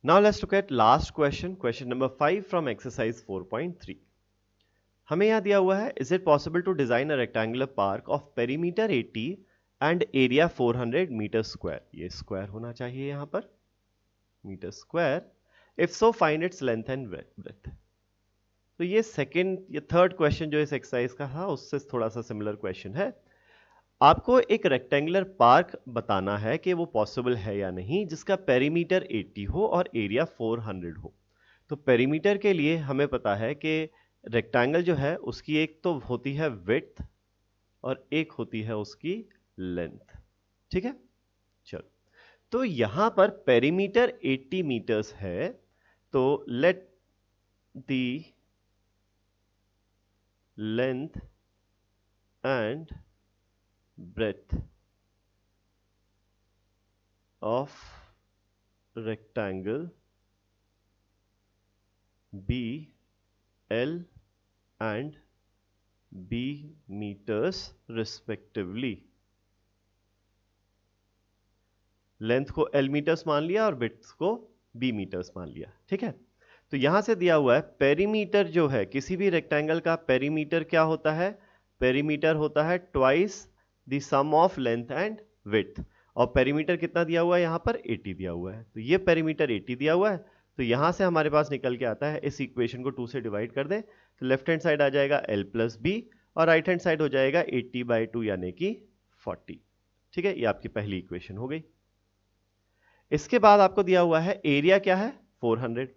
Now let's look at last question number 5 from exercise 4.3. हमें यहां दिया हुआ है, is it possible to design a rectangular park of perimeter 80 and area 400 metre square. ये square होना चाहिए यहां पर, metre square. If so find its length and breadth. तो ये सेकंड या थर्ड क्वेश्चन जो इस एक्सरसाइज का था उससे थोड़ा सा सिमिलर क्वेश्चन है. आपको एक रेक्टेंगुलर पार्क बताना है कि वो पॉसिबल है या नहीं जिसका पेरीमीटर 80 हो और एरिया 400 हो. तो पेरीमीटर के लिए हमें पता है कि रेक्टेंगल जो है उसकी एक तो होती है विड्थ और एक होती है उसकी लेंथ. ठीक है, चलो. तो यहां पर पेरीमीटर 80 मीटर्स है, तो let the length and breadth of rectangle be L and B meters respectively. Length को L मीटर्स मान लिया और विड्थ को B मीटर्स मान लिया. ठीक है, तो यहां से दिया हुआ है पेरीमीटर जो है किसी भी रेक्टेंगल का पेरीमीटर क्या होता है, पेरीमीटर होता है twice the sum of length and width. और पेरीमीटर कितना दिया हुआ है यहां पर 80 दिया हुआ है, तो ये पेरीमीटर 80 दिया हुआ है. तो यहां से हमारे पास निकल के आता है, इस इक्वेशन को 2 से डिवाइड कर दें तो लेफ्ट हैंड साइड आ जाएगा L प्लस बी और राइट हैंड साइड हो जाएगा 80/2 यानी कि 40. ठीक है, ये आपकी पहली इक्वेशन हो गई. इसके बाद आपको दिया हुआ है एरिया क्या है 400.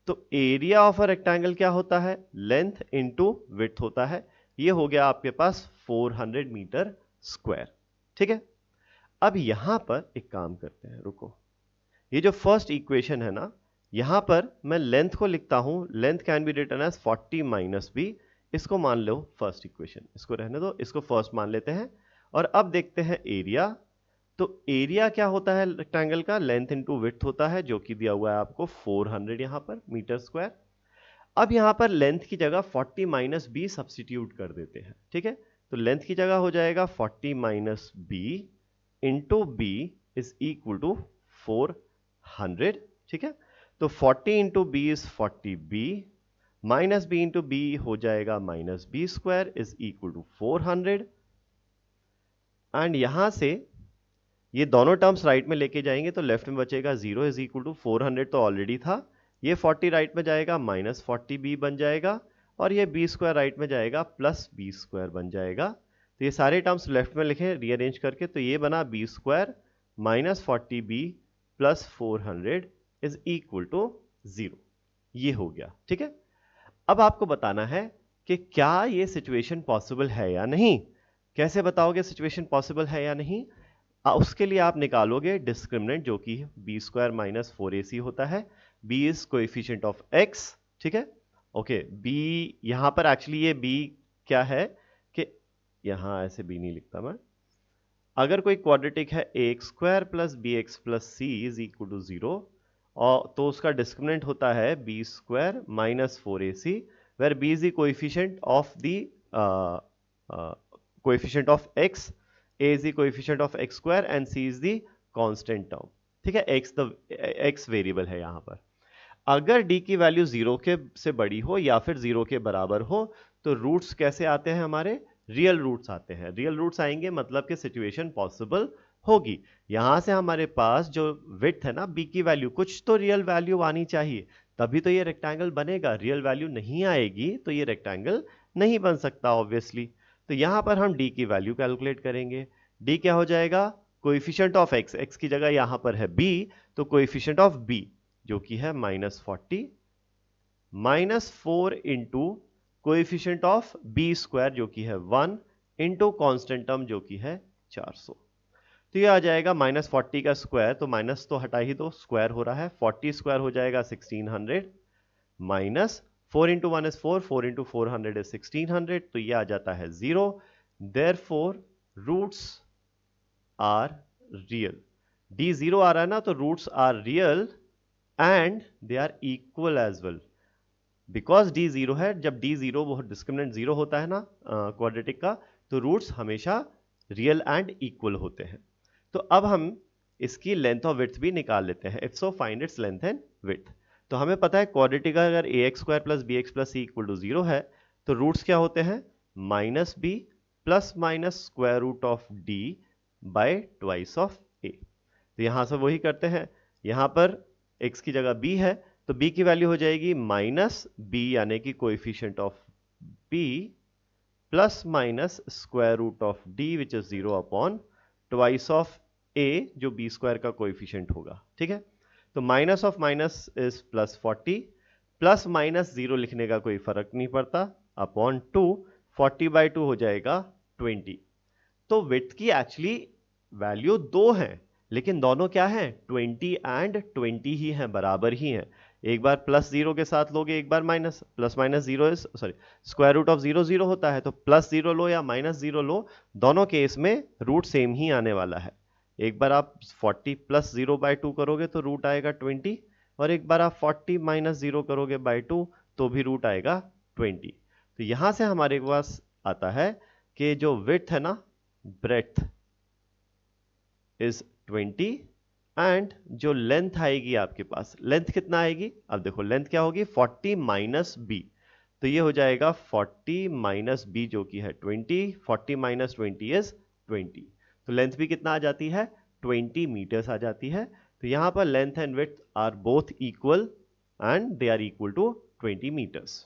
तो एरिया ऑफ अ रेक्टेंगल क्या होता है, लेंथ इनटू विड्थ होता है. ये हो गया आपके पास 400 मीटर स्क्वायर. ठीक है, अब यहां पर एक काम करते हैं, रुको. ये जो फर्स्ट इक्वेशन है ना, यहां पर मैं लेंथ को लिखता हूं, length can be written as 40 minus B. इसको मान लो फर्स्ट इक्वेशन, इसको रहने दो, इसको फर्स्ट मान लेते हैं. और अब देखते हैं एरिया. तो एरिया क्या होता है रेक्टेंगल का, लेंथ इनटू विड्थ होता है, जो कि दिया हुआ है आपको 400 यहां पर मीटर स्क्वायर. अब यहां पर लेंथ की जगह 40 माइनस बी सब्सटीट्यूट कर देते हैं. ठीक है, तो लेंथ की जगह हो जाएगा 40 minus B into B is equal to 400. ठीक है, तो 40 into B is 40 B minus B into B हो जाएगा minus B square is equal to 400. And यहां से ये दोनों टर्म्स राइट में लेके जाएंगे तो लेफ्ट में बचेगा 0 इज इक्वल टू 400 तो ऑलरेडी था, ये 40 राइट में जाएगा माइनस 40 बी बन जाएगा और ये बी स्क्वायर राइट में जाएगा प्लस बी स्क्वायर बन जाएगा. तो ये सारे टर्म्स लेफ्ट में लिखे रीअरेंज करके, तो ये बना B square minus 40 B plus 400 is equal to 0. ये हो गया. ठीक है, अब आपको बताना है कि क्या ये सिचुएशन पॉसिबल है या नहीं. कैसे बताओगे सिचुएशन पॉसिबल है या नहीं, उसके लिए आप निकालोगे डिस्क्रिमिनेंट जो कि बी स्क्वायर माइनस 4ac होता है. B is coefficient of x. ठीक है, ओके. बी यहां पर एक्चुअली ये बी क्या है कि यहां ऐसे बी नहीं लिखता मैं. अगर कोई क्वाड्रेटिक है ax square plus B X plus C is equal to 0, और तो उसका डिस्क्रिमिनेंट होता है B square minus 4ac where B is the coefficient of the coefficient of x, a is the coefficient of x square and c is the constant term. ठीक है, x variable है यहां पर. अगर d की value 0 के से बड़ी हो या फिर 0 के बराबर हो तो रूट्स कैसे आते हैं, हमारे रियल रूट्स आते हैं. रियल रूट्स आएंगे मतलब कि सिचुएशन पॉसिबल होगी. यहां से हमारे पास जो विड्थ है ना b की वैल्यू, कुछ तो रियल वैल्यू आनी चाहिए तभी तो ये रेक्टेंगल बनेगा. रियल वैल्यू नहीं आएगी तो ये रेक्टेंगल नहीं बन सकता ऑब्वियसली. तो यहां पर हम d की वैल्यू कैलकुलेट करेंगे. d क्या हो जाएगा, कोएफिशिएंट ऑफ x, x की जगह यहां पर है b, तो कोएफिशिएंट ऑफ b जो कि है -40 minus 4 into coefficient of b square जो कि है 1 इंटू कॉन्स्टेंट टर्म जो कि है 400. तो ये आ जाएगा -40 का स्क्वायर, तो माइनस तो हटा ही दो, स्क्वायर हो रहा है. 40 स्क्वायर हो जाएगा 1600 minus 4 into 1 is 4, 4 into 400 is 1600, तो ये आ जाता है 0. Therefore roots are real. d 0 आ रहा है ना, तो roots are real and they are equal as well. Because d 0 है, जब d 0 वो डिस्क्रिमिनेंट 0 होता है ना क्वाड्रेटिक का, तो रूट्स हमेशा रियल एंड इक्वल होते हैं. तो अब हम इसकी लेंथ और विड्थ भी निकाल लेते हैं। If so find its length and width. तो हमें पता है क्वाड्रेटिक का अगर ax square plus B X plus C equal to 0 है तो रूट्स क्या होते हैं, minus B plus minus square root of D by twice of A. तो यहां से वही करते हैं, यहां पर x की जगह b है तो b की वैल्यू हो जाएगी माइनस b यानी कि coefficient of b plus minus square root of D which is 0 upon twice of a जो b स्क्वायर का कोएफिशिएंट होगा। ठीक है, तो minus of minus is plus 40, plus minus 0 लिखने का कोई फर्क नहीं पड़ता, अपॉन 2, 40/2 हो जाएगा 20। तो विड्थ की एक्चुअली वैल्यू 2 है लेकिन दोनों क्या है, 20 एंड 20 ही हैं, बराबर ही हैं। एक बार प्लस 0 के साथ लोगे, एक बार minus, plus minus 0 is sorry square root of 0 0 होता है, तो प्लस 0 लो या माइनस 0 लो, दोनों केस में रूट सेम ही आने वाला है। एक बार आप 40 प्लस 0/2 करोगे तो रूट आएगा 20, और एक बार आप 40 माइनस 0 करोगे बाय 2 तो भी रूट आएगा 20। तो यहां से हमारे पास आता है कि जो विड्थ है ना, ब्रेड्थ इज 20 एंड जो लेंथ आएगी आपके पास, लेंथ कितना आएगी, अब देखो लेंथ क्या होगी 40 माइनस बी, तो ये हो जाएगा 40 माइनस बी जो कि है 20, 40 माइनस 20 इज 20, तो लेंथ भी कितना आ जाती है 20 मीटर्स आ जाती है। तो यहां पर length and width are both equal and they are equal to 20 metres.